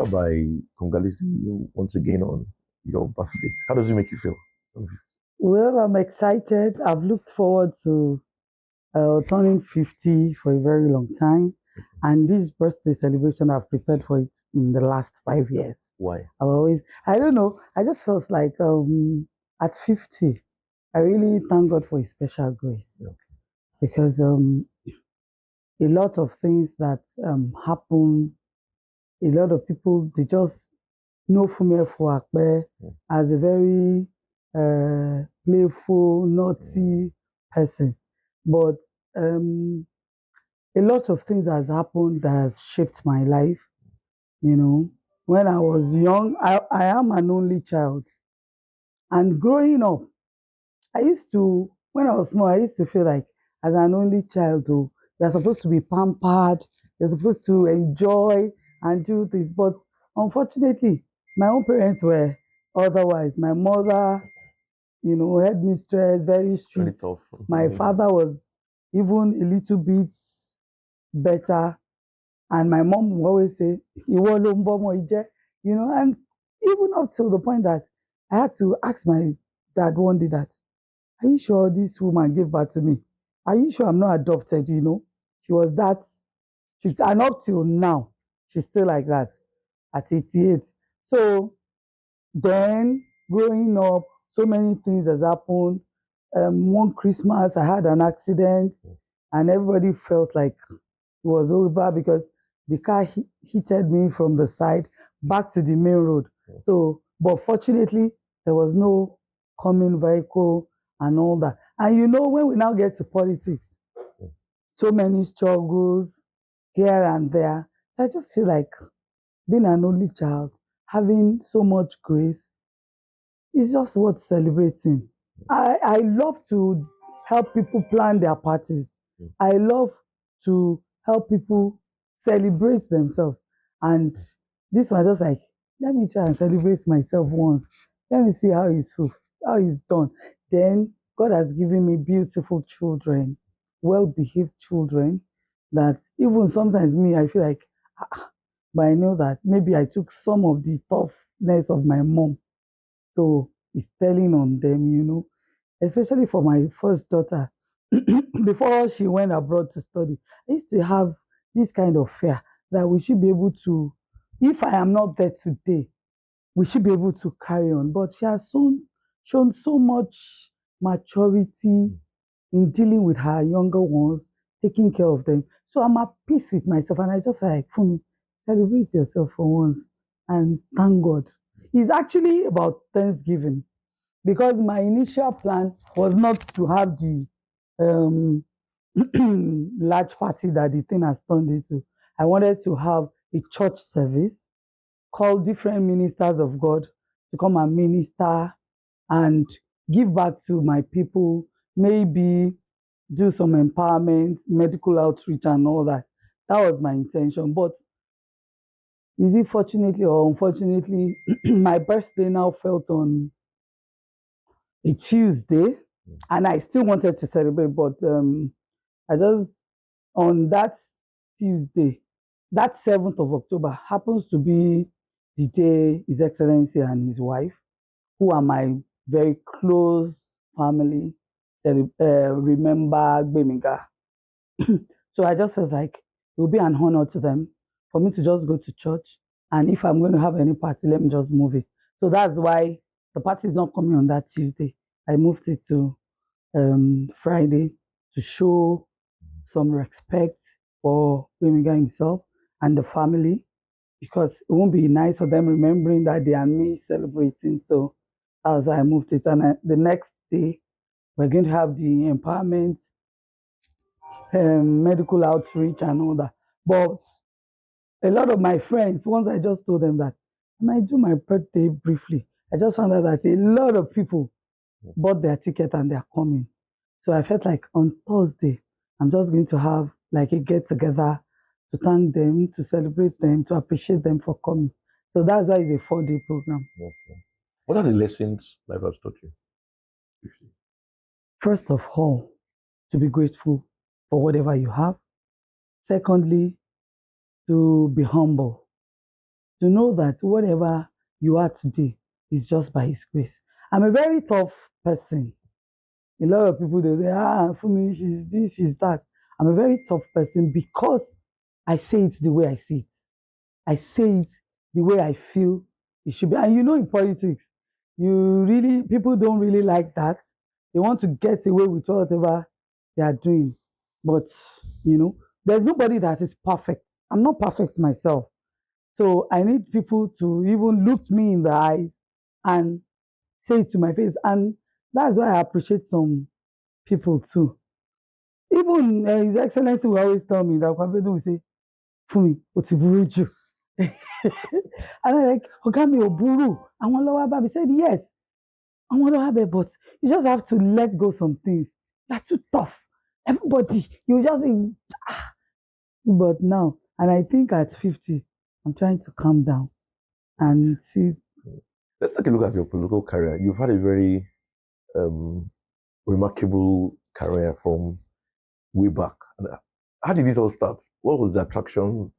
start by congratulating you once again on your birthday. How does it make you feel? Well, I'm excited. I've looked forward to turning 50 for a very long time. And this birthday celebration, I've prepared for it in the last 5 years. Why? I don't know, I just felt like at 50, I really thank God for His special grace. Okay. Because a lot of things that happen, a lot of people, they just know Efuwape as a very playful, naughty person. But a lot of things has happened that has shaped my life. You know, when I was young, I am an only child. And growing up, when I was small, I used to feel like as an only child, oh, you're supposed to be pampered, you're supposed to enjoy and do this. But unfortunately, my own parents were otherwise. My mother, headmistress, very Very strict. tough. My father was even a little bit better. And my mom would always say, "Ìwọ ló ń bọ́mọ yìí jẹ́," and even up till the point that I had to ask my dad one day that, "Are you sure this woman gave birth to me? Are you sure I'm not adopted?" She was that strict. And up till now, she's still like that at 88. So then growing up, so many things has happened. One Christmas, I had an accident, and everybody felt like it was over because the car hit me from the side back to the main road. So, but fortunately, there was no coming vehicle and all that. And when we now get to politics, so many struggles here and there. So I just feel like being an only child, having so much grace, is just worth celebrating. I love to help people plan their parties. I love to help people celebrate themselves. And this one just like, let me try and celebrate myself once. Let me see how it's done. Then God has given me beautiful children, well-behaved children that even sometimes me, I feel like, but I know that maybe I took some of the toughness of my mom. So it's telling on them, especially for my first daughter. Before she went abroad to study, I used to have this kind of fear that we should be able to, if I am not there today, we should be able to carry on. But she has shown so much maturity in dealing with her younger ones, taking care of them. So I'm at peace with myself, and I just like, Funmi, celebrate yourself for once and thank God. It's actually about Thanksgiving because my initial plan was not to have the um, large party that the thing has turned into. I wanted to have a church service, call different ministers of God to come and minister and give back to my people, maybe do some empowerment, medical outreach, and all that. That was my intention. But is it fortunately or unfortunately, my birthday now felt on a Tuesday, and I still wanted to celebrate, but I just on that Tuesday, that 7th of October happens to be the day His Excellency and his wife, who are my very close family, remember Gbemiga. So I just felt like it would be an honor to them for me to just go to church. And if I'm going to have any party, let me just move it. So that's why the party is not coming on that Tuesday. I moved it to Friday to show some respect for Gbemiga himself and the family, because it won't be nice for them remembering that they are me celebrating. So as I moved it, and the next day we're going to have the empowerment, medical outreach, and all that. But a lot of my friends, once I just told them that I might do my birthday briefly, I just found out that a lot of people bought their ticket and they're coming. So I felt like on Thursday, I'm just going to have like a get together to thank them, to celebrate them, to appreciate them for coming. So that's why it's a 4-day program. Okay. What are the lessons life has taught you? First of all, to be grateful for whatever you have. Secondly, to be humble. to know that whatever you are today is just by His grace. I'm a very tough person. A lot of people, they say, for me, she's this, she's that. I'm a very tough person because I say it the way I see it. I say it the way I feel it should be. And in politics, people don't really like that. They want to get away with whatever they are doing. But, there's nobody that is perfect. I'm not perfect myself. So I need people to even look me in the eyes and say it to my face. And that's why I appreciate some people too. Even His Excellency will always tell me that Kwabedun will say, Fumi, oti burú jù. And I'm like, Ọ̀gá mi ò burú. Àwọn ló wá bá mi. Said, yes, àwọn ló wá bẹ̀, but you just have to let go some things. You're too tough. Everybody, you just be, But now, and I think at 50, I'm trying to calm down and see. Let's take a look at your political career. You've had a very remarkable career from way back. How did it all start? What was the attraction?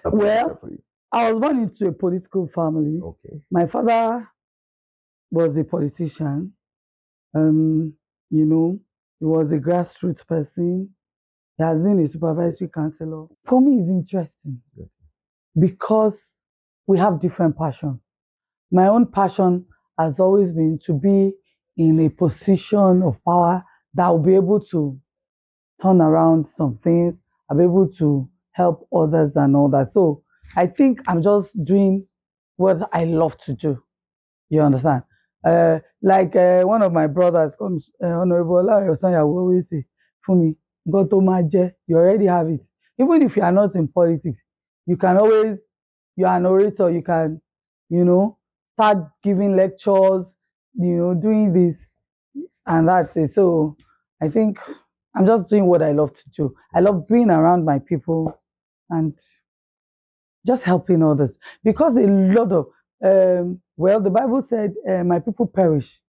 Well, I was born into a political family. Okay. My father was a politician. He was a grassroots person. He has been a supervisory councillor. For me, it's interesting because we have different passions. My own passion has always been to be in a position of power that will be able to turn around some things. I'll be able to help others and all that. So I think I'm just doing what I love to do. You understand? Like one of my brothers, Honorable Olayo, will always say, Fumi, go to Maje, you already have it. Even if you are not in politics, you are an orator, you can, start giving lectures, doing this and that's it. So I think I'm just doing what I love to do. I love being around my people and just helping others. Because a lot of, the Bible said, my people perish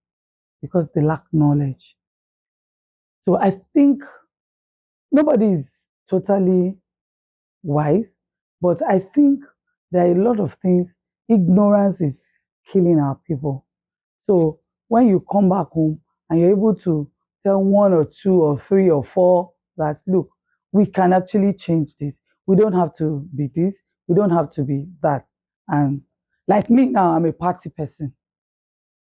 because they lack knowledge. So I think nobody is totally wise, but I think there are a lot of things. Ignorance is killing our people. So when you come back home and you're able to tell one or two or three or four that, look, we can actually change this. We don't have to be this. We don't have to be that. And like me now, I'm a party person.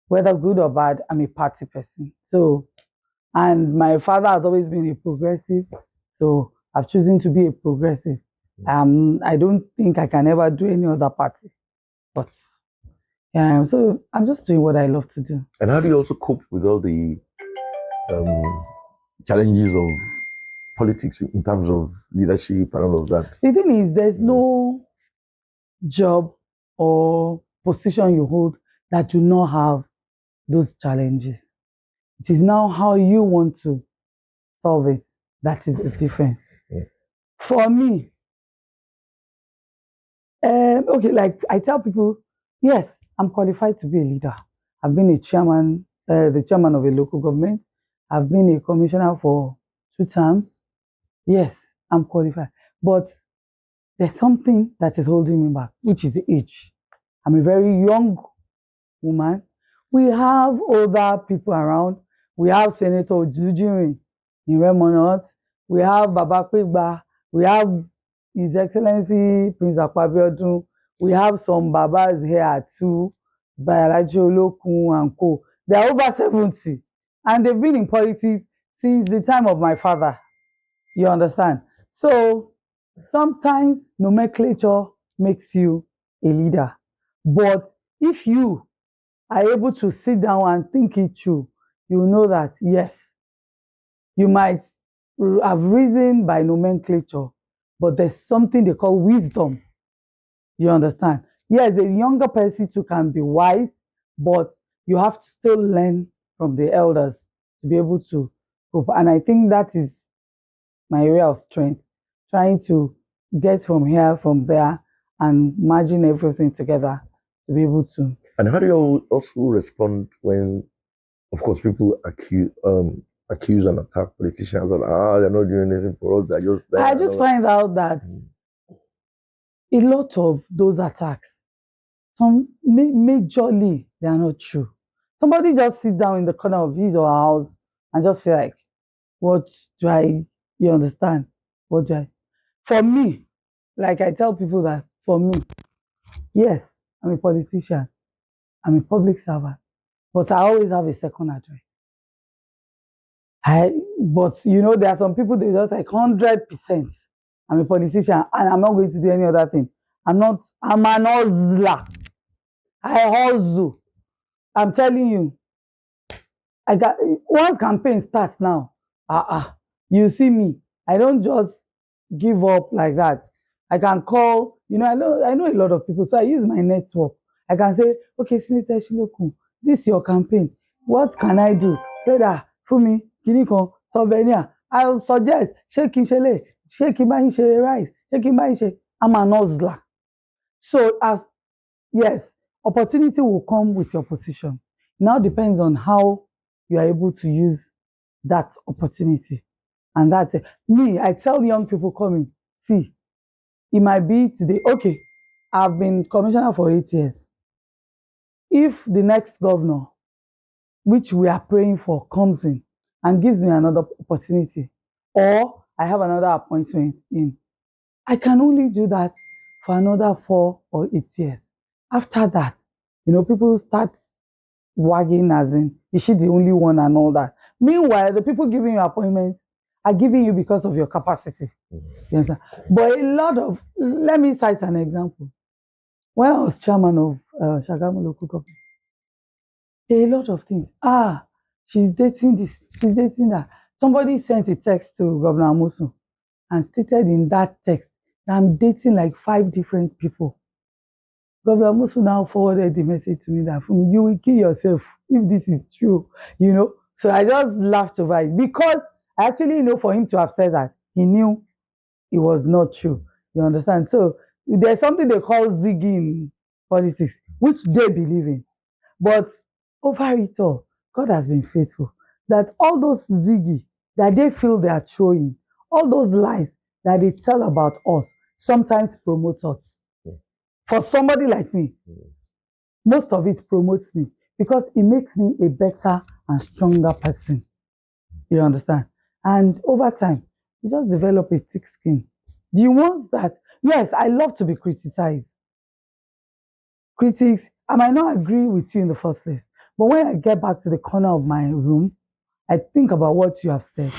Whether good or bad, I'm a party person. So, and my father has always been a progressive. So I've chosen to be a progressive. I don't think I can ever do any other party. But so I'm just doing what I love to do. And how do you also cope with all the challenges of politics in terms of leadership and all of that? The thing is, there's no job or position you hold that do not have those challenges. It is now how you want to solve it that is the difference. Yeah. For me, okay, like I tell people, yes, I'm qualified to be a leader. I've been a chairman, the chairman of a local government. I've been a commissioner for 2 terms. Yes, I'm qualified. But there's something that is holding me back, which is the age. I'm a very young woman. We have older people around. We have Senator Ojujiri in Remo North. We have Baba Pigba. We have His Excellency Prince Akwabiodun. We have some Babas here too, Bayalaji Olokun and co. They are over 70 and they've been in politics since the time of my father. You understand? So sometimes nomenclature makes you a leader. But if you are able to sit down and think it through, you know that, yes, you might have risen by nomenclature, but there's something they call wisdom. You understand? Yes, a younger person too can be wise, but you have to still learn from the elders to be able to cope. And I think that is my area of strength, trying to get from here, from there, and merging everything together to be able to. And how do you also respond when, of course, people accuse and attack politicians and they're not doing anything for us, they're just there? I just find out that a lot of those attacks, majorly, they are not true. Somebody just sit down in the corner of his or her house and just feel like, what do I, you understand? What do I, for me, like I tell people that for me, yes, I'm a politician, I'm a public servant, but I always have a second address. But there are some people they just like 100%. I'm a politician and I'm not going to do any other thing. I'm an hustler. I hustle. I'm telling you, I got once campaign starts now. You see me. I don't just give up like that. I can call, I know a lot of people, so I use my network. I can say, okay, Senator Shilokun, this is your campaign. What can I do? Say that for me, Kinikon, souvenir. I'll suggest shaking shele, shaking my rice, shaking my I'm an hustler. So yes, opportunity will come with your position. Now depends on how you are able to use that opportunity. And that's it. Me, I tell young people coming, see, it might be today. Okay, I've been commissioner for 8 years. If the next governor, which we are praying for, comes in and gives me another opportunity, or I have another appointment in, I can only do that for another 4 or 8 years. After that, people start wagging as in, is she the only one and all that. Meanwhile, the people giving you appointments are giving you because of your capacity. You understand? But let me cite an example. When I was chairman of Shagamu local government, a lot of things. She's dating this, she's dating that. Somebody sent a text to Governor Amosun and stated in that text that I'm dating like 5 different people. Governor Amosun now forwarded the message to me that you will kill yourself if this is true, So I just laughed over it because I actually know for him to have said that, he knew it was not true. You understand? So there's something they call zigging in politics, which they believe in. But over it all, God has been faithful. That all those ziggy that they feel they are throwing, all those lies that they tell about us, sometimes promote us. For somebody like me, most of it promotes me because it makes me a better and stronger person. You understand? And over time, you just develop a thick skin. The ones that, yes, I love to be criticized. Critics, I might not agree with you in the first place, but when I get back to the corner of my room, I think about what you have said.